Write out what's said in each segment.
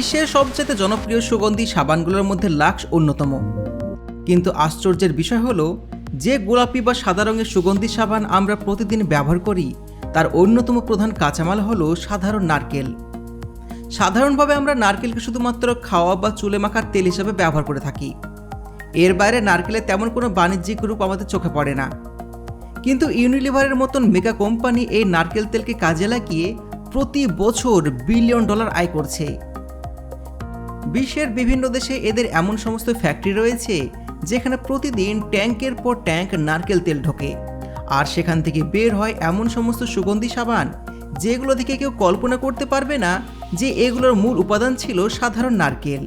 বিশ্বের সবচেয়ে জনপ্রিয় সুগন্ধি সাবানগুলোর মধ্যে লাক্স অন্যতম। কিন্তু আশ্চর্যের বিষয় হলো, যে গোলাপি বা সাদা রঙের সুগন্ধি সাবান আমরা প্রতিদিন ব্যবহার করি তার অন্যতম প্রধান কাঁচামাল হলো সাধারণ নারকেল। সাধারণভাবে আমরা নারকেলকে শুধুমাত্র খাওয়া বা চুলে মাখার তেল হিসেবে ব্যবহার করে থাকি। এর বাইরে নারকেলের তেমন কোনো বাণিজ্যিক রূপ আমাদের চোখে পড়ে না। কিন্তু ইউনিলিভারের মতন মেগা কোম্পানি এই নারকেল তেলকে কাজে লাগিয়ে প্রতি বছর বিলিয়ন ডলার আয় করছে। বিশ্বের বিভিন্ন দেশে এদের এমন সমস্ত ফ্যাক্টরি রয়েছে যেখানে প্রতিদিন ট্যাঙ্কের পর ট্যাঙ্ক নারকেল তেল ঢোকে, আর সেখান থেকে বের হয় এমন সমস্ত সুগন্ধি সাবান যেগুলো থেকে কেউ কল্পনা করতে পারবে না যে এগুলোর মূল উপাদান ছিল সাধারণ নারকেল।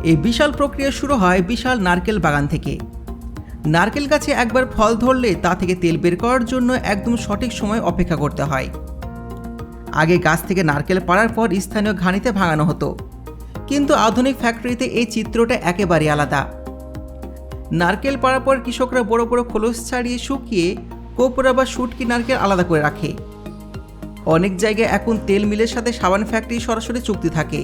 এই বিশাল প্রক্রিয়া শুরু হয় বিশাল নারকেল বাগান থেকে। নারকেল গাছে একবার ফল ধরলে তা থেকে তেল বের করার জন্য একদম সঠিক সময় অপেক্ষা করতে হয়। আগে গাছ থেকে নারকেল পাড়ার পর স্থানীয় ঘানিতে ভাঙানো হতো, কিন্তু আধুনিক ফ্যাক্টরিতে এই চিত্রটা একেবারে আলাদা। নারকেল পাড়ার পর কৃষকরা বড় বড় খোলস ছাড়িয়ে শুকিয়ে কোপরা বা শুটকি নারকেল আলাদা করে রাখে। অনেক জায়গায় এখন তেল মিলের সাথে সাবান ফ্যাক্টরি সরাসরি চুক্তি থাকে।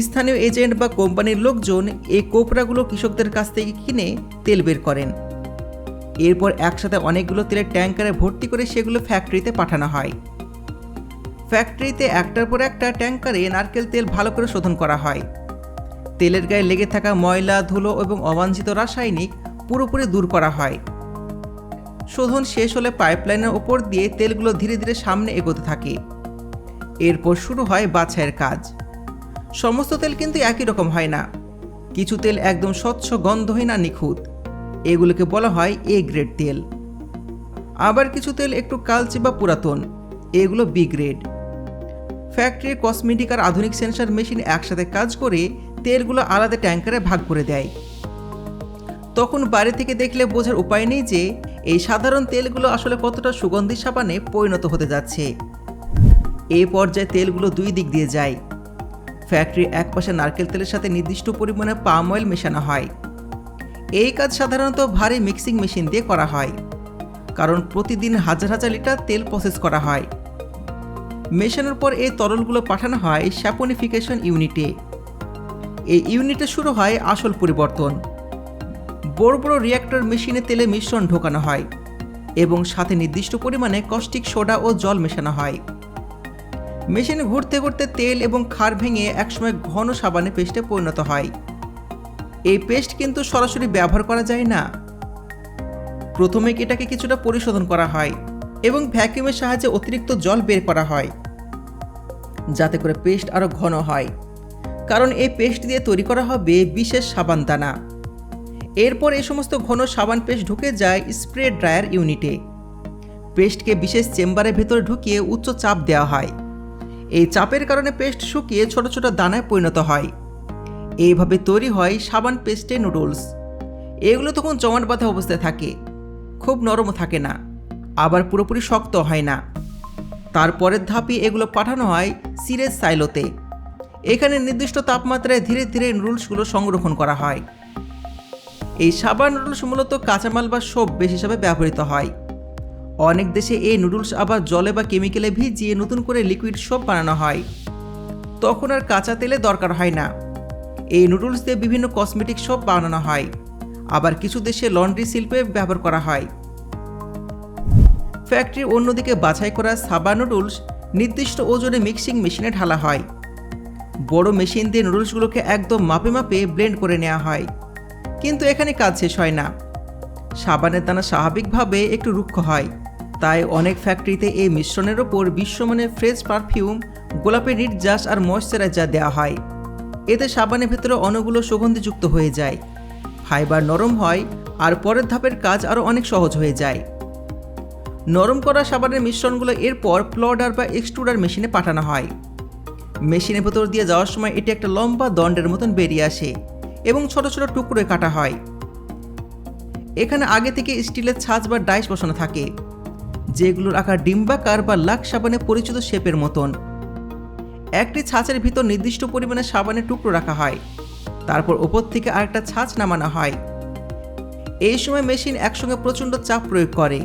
স্থানীয় এজেন্ট বা কোম্পানির লোকজন এই কোপরাগুলো কৃষকদের কাছ থেকে কিনে তেল বের করেন। এরপর একসাথে অনেকগুলো তেলের ট্যাঙ্কারে ভর্তি করে সেগুলো ফ্যাক্টরিতে পাঠানো হয়। ফ্যাক্টরিতে একটার পর একটা ট্যাঙ্কারে নারকেল তেল ভালো করে শোধন করা হয়। তেলের গায়ে লেগে থাকা ময়লা, ধুলো এবং অবাঞ্ছিত রাসায়নিক পুরোপুরি দূর করা হয়। শোধন শেষ হলে পাইপলাইনের ওপর দিয়ে তেলগুলো ধীরে ধীরে সামনে এগোতে থাকে। এরপর শুরু হয় বাছাইয়ের কাজ। সমস্ত তেল কিন্তু একই রকম হয় না। কিছু তেল একদম স্বচ্ছ, গন্ধহীন আর নিখুঁত, এগুলোকে বলা হয় এ গ্রেড তেল। আবার কিছু তেল একটু কালচে বা পুরাতন, এগুলো বি গ্রেড। ফ্যাক্টরির কসমেটিক আর আধুনিক সেন্সর মেশিন একসাথে কাজ করে তেলগুলো আলাদা ট্যাঙ্কারে ভাগ করে দেয়। তখন বাইরে থেকে দেখলে বোঝার উপায় নেই যে এই সাধারণ তেলগুলো আসলে কতটা সুগন্ধি সাবানে পরিণত হতে যাচ্ছে। এই পর্যায়ে তেলগুলো দুই দিক দিয়ে যায়। ফ্যাক্টরির এক পাশে নারকেল তেলের সাথে নির্দিষ্ট পরিমাণে পাম অয়েল মেশানো হয়। এই কাজ সাধারণত ভারী মিক্সিং মেশিন দিয়ে করা হয়, কারণ প্রতিদিন হাজার হাজার লিটার তেল প্রসেস করা হয়। মেশানোর পর এই তরলগুলো পাঠানো হয় স্যাপনিফিকেশন ইউনিটে। এই ইউনিটে শুরু হয় আসল পরিবর্তন। বড় বড় রিঅ্যাক্টর মেশিনে তেলে মিশ্রণ ঢোকানো হয় এবং সাথে নির্দিষ্ট পরিমাণে কস্টিক সোডা ও জল মেশানো হয়। মেশিনে ঘুরতে ঘুরতে তেল এবং ক্ষার ভেঙে একসময় ঘন সাবানে পেস্টে পরিণত হয়। এই পেস্ট কিন্তু সরাসরি ব্যবহার করা যায় না। প্রথমে এটাকে কিছুটা পরিশোধন করা হয় এবং ভ্যাকুয়ামের সাহায্যে অতিরিক্ত জল বের করা হয়, যাতে করে পেস্ট আরও ঘন হয়, কারণ এই পেস্ট দিয়ে তৈরি করা হবে বিশেষ সাবান দানা। এরপর এই সমস্ত ঘন সাবান পেস্ট ঢুকে যায় স্প্রে ড্রায়ার ইউনিটে। পেস্টকে বিশেষ চেম্বারের ভেতরে ঢুকিয়ে উচ্চ চাপ দেওয়া হয়। এই চাপের কারণে পেস্ট শুকিয়ে ছোট ছোট দানায় পরিণত হয়। এইভাবে তৈরি হয় সাবান পেস্টে নুডলস। এগুলো তখন জমাট বাঁধা অবস্থায় থাকে, খুব নরমও থাকে না, আবার পুরোপুরি শক্ত হয় না। তারপরের ধাপে এগুলো পাঠানো হয় সিরেজ সাইলোতে। এখানে নির্দিষ্ট তাপমাত্রায় ধীরে ধীরে নুডলসগুলো সংরক্ষণ করা হয়। এই সাবান নুডলস মূলত কাঁচামাল বা সোপ বেস হিসাবে ব্যবহৃত হয়। অনেক দেশে এই নুডলস আবার জলে বা কেমিক্যালে ভিজিয়ে নতুন করে লিকুইড সোপ বানানো হয়। তখন আর কাঁচা তেলে দরকার হয় না। এই নুডলস দিয়ে বিভিন্ন কসমেটিক সোপ বানানো হয়। আবার কিছু দেশে লন্ড্রি শিল্পে ব্যবহার করা হয়। ফ্যাক্টরির অন্যদিকে বাছাই করা সাবান নুডলস নির্দিষ্ট ওজনে মিক্সিং মেশিনে ঢালা হয়। বড় মেশিন দিয়ে নুডলসগুলোকে একদম মাপে মাপে ব্লেন্ড করে নেওয়া হয়। কিন্তু এখানে কাজ শেষ হয় না। সাবানের দানা স্বাভাবিকভাবে একটু রুক্ষ হয়, তাই অনেক ফ্যাক্টরিতে এই মিশ্রণের ওপর বিশ্বমানের ফ্রেশ পারফিউম, গোলাপের নির্যাস আর ময়েশ্চারাইজার দেওয়া হয়। এতে সাবানের ভেতরে অণুগুলো সুগন্ধিযুক্ত হয়ে যায়, ফাইবার নরম হয়, আর পরের ধাপের কাজ আরও অনেক সহজ হয়ে যায়। নরম করা সাবানের মিশ্রণগুলো এরপর প্লডার বা এক্সট্রুডার মেশিনে পাঠানো হয়। মেশিনের ভেতর দিয়ে যাওয়ার সময় এটি একটা লম্বা দণ্ডের মতন বেরিয়ে আসে এবং ছোট ছোট টুকরোয় কাটা হয়। এখানে আগে থেকে স্টিলের ছাঁচ বা ডাইস বসানো থাকে, যেগুলোর আকার ডিম্বাকার বা লাক্স সাবানে পরিচিত শেপের মতন। একটি ছাঁচের ভিতর নির্দিষ্ট পরিমাণে সাবানের টুকরো রাখা হয়, তারপর ওপর থেকে আরেকটা ছাঁচ নামানো হয়। এই সময় মেশিন একসঙ্গে প্রচণ্ড চাপ প্রয়োগ করে,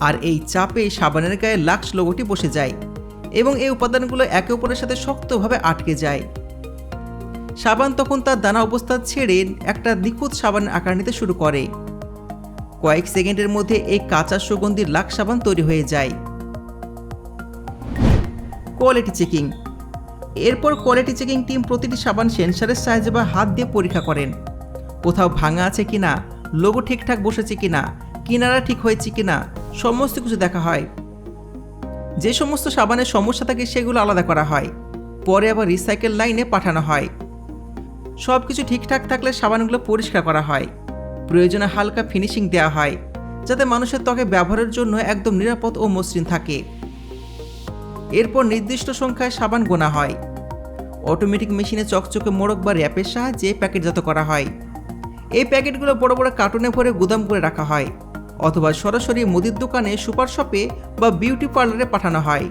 আর এই চাপে সাবানের গায়ে লাক্স লোগোটি বসে যায়। এবং এই উপাদানগুলো একে অপরের সাথে শক্তভাবে আটকে যায়। সাবান তখন তার দানা অবস্থা ছেড়ে একটা নিখুঁত সাবানের আকার নিতে শুরু করে। কয়েক সেকেন্ডের মধ্যে এই কাঁচা সুগন্ধি লাক্স সাবান তৈরি হয়ে যায়। Quality checking. এরপর কোয়ালিটি চেকিং টিম প্রতিটি সাবান সেন্সরের সাহায্যে বা হাত দিয়ে পরীক্ষা করেন। কোথাও ভাঙা আছে কিনা, লোগো ঠিকঠাক বসেছে কিনা, কিনারা ঠিক হয়েছে কিনা, সমস্ত কিছু দেখা হয়। যে সমস্ত সাবানের সমস্যা থাকে সেগুলো আলাদা করা হয়, পরে আবার রিসাইকেল লাইনে পাঠানো হয়। সব কিছু ঠিকঠাক থাকলে সাবানগুলো পরিষ্কার করা হয়। প্রয়োজনে হালকা ফিনিশিং দেওয়া হয়, যাতে মানুষের ত্বকে ব্যবহারের জন্য একদম নিরাপদ ও মসৃণ থাকে। এরপর নির্দিষ্ট সংখ্যায় সাবান গোনা হয়। অটোমেটিক মেশিনে চকচকে মোড়ক বা র্যাপের সাহায্যে প্যাকেটজাত করা হয়। এই প্যাকেটগুলো বড় বড় কার্টুনে ভরে গুদাম করে রাখা হয়, অথবা সরাসরি মুদির দোকানে, সুপার শপে বা বিউটি পার্লারে পাঠানো হয়।